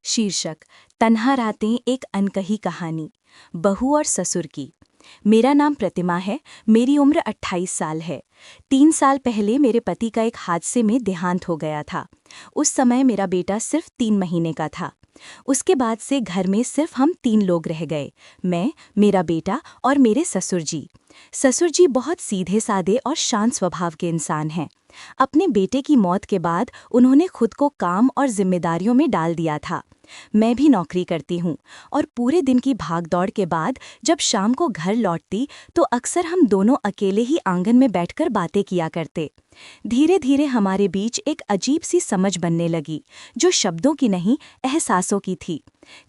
शीर्षक तन्हा रातें, एक अनकही कहानी। बहू और ससुर की। मेरा नाम प्रतिमा है। मेरी उम्र 28 साल है। 3 साल पहले मेरे पति का एक हादसे में देहांत हो गया था। उस समय मेरा बेटा सिर्फ 3 महीने का था। उसके बाद से घर में सिर्फ हम 3 लोग रह गए, मैं, मेरा बेटा और मेरे ससुर जी। ससुर जी बहुत सीधे साधे और शांत स्वभाव के इंसान हैं। अपने बेटे की मौत के बाद उन्होंने खुद को काम और जिम्मेदारियों में डाल दिया था। मैं भी नौकरी करती हूँ और पूरे दिन की भागदौड़ के बाद जब शाम को घर लौटती तो अक्सर हम दोनों अकेले ही आंगन में बैठकर बातें किया करते। धीरे धीरे हमारे बीच एक अजीब सी समझ बनने लगी, जो शब्दों की नहीं, एहसासों की थी।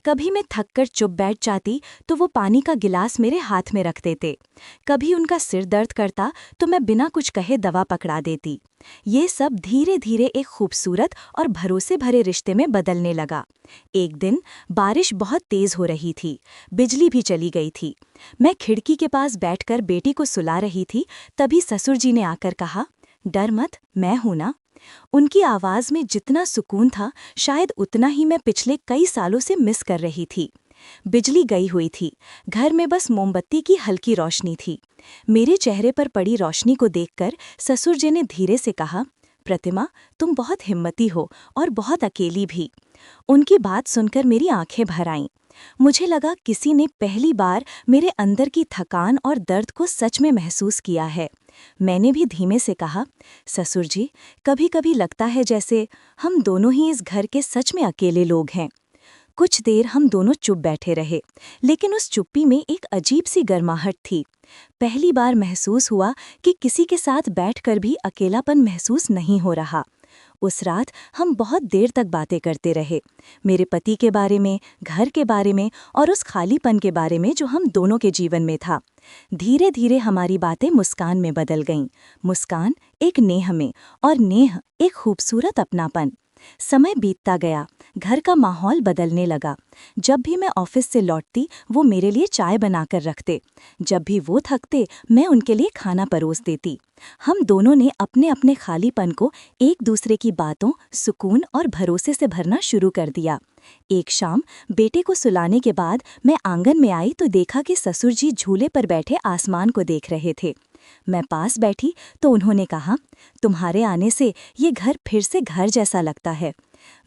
कभी मैं थककर चुप बैठ जाती तो वो पानी का गिलास मेरे हाथ में रख देते। कभी उनका सिर दर्द करता तो मैं बिना कुछ कहे दवा पकड़ा देती। ये सब धीरे धीरे एक खूबसूरत और भरोसे भरे रिश्ते में बदलने लगा। एक दिन बारिश बहुत तेज हो रही थी, बिजली भी चली गई थी। मैं खिड़की के पास बैठकर बेटी को सुला रही थी, तभी ससुर जी ने आकर कहा, डर मत, मैं हूं ना। उनकी आवाज में जितना सुकून था, शायद उतना ही मैं पिछले कई सालों से मिस कर रही थी। बिजली गई हुई थी, घर में बस मोमबत्ती की हल्की रोशनी थी। मेरे चेहरे पर पड़ी रोशनी को देखकर ससुर जी ने धीरे से कहा, प्रतिमा, तुम बहुत हिम्मती हो और बहुत अकेली भी। उनकी बात सुनकर मेरी आंखें भर आईं। मुझे लगा किसी ने पहली बार मेरे अंदर की थकान और दर्द को सच में महसूस किया है। मैंने भी धीमे से कहा, ससुर जी, कभी-कभी लगता है जैसे हम दोनों ही इस घर के सच में अकेले लोग हैं। कुछ देर हम दोनों चुप बैठे रहे, लेकिन उस चुप्पी में एक अजीब सी गर्माहट थी। पहली बार महसूस हुआ कि किसी के साथ बैठकर भी अकेलापन महसूस नहीं हो रहा। उस रात हम बहुत देर तक बातें करते रहे, मेरे पति के बारे में, घर के बारे में और उस खालीपन के बारे में जो हम दोनों के जीवन में था। धीरे धीरे हमारी बातें मुस्कान में बदल गईं, मुस्कान एक नेह में और नेह एक खूबसूरत अपनापन। समय बीतता गया, घर का माहौल बदलने लगा। जब भी मैं ऑफिस से लौटती, वो मेरे लिए चाय बनाकर रखते। जब भी वो थकते, मैं उनके लिए खाना परोस देती। हम दोनों ने अपने अपने खालीपन को एक दूसरे की बातों, सुकून और भरोसे से भरना शुरू कर दिया। एक शाम बेटे को सुलाने के बाद मैं आंगन में आई तो देखा कि ससुर जी झूले पर बैठे आसमान को देख रहे थे। मैं पास बैठी तो उन्होंने कहा, तुम्हारे आने से ये घर फिर से घर जैसा लगता है।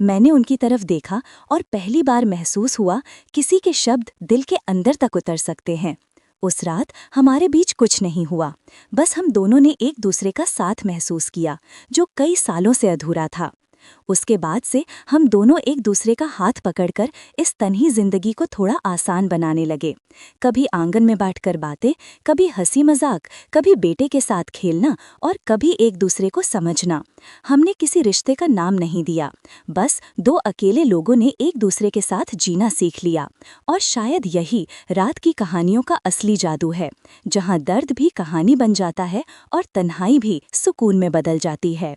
मैंने उनकी तरफ देखा और पहली बार महसूस हुआ किसी के शब्द दिल के अंदर तक उतर सकते हैं। उस रात हमारे बीच कुछ नहीं हुआ, बस हम दोनों ने एक दूसरे का साथ महसूस किया, जो कई सालों से अधूरा था। उसके बाद से हम दोनों एक दूसरे का हाथ पकड़कर इस तन्ही जिंदगी को थोड़ा आसान बनाने लगे। कभी आंगन में बैठकर बातें, कभी हंसी मजाक, कभी बेटे के साथ खेलना और कभी एक दूसरे को समझना। हमने किसी रिश्ते का नाम नहीं दिया, बस 2 अकेले लोगों ने एक दूसरे के साथ जीना सीख लिया। और शायद यही रात की कहानियों का असली जादू है, जहाँ दर्द भी कहानी बन जाता है और तन्हाई भी सुकून में बदल जाती है।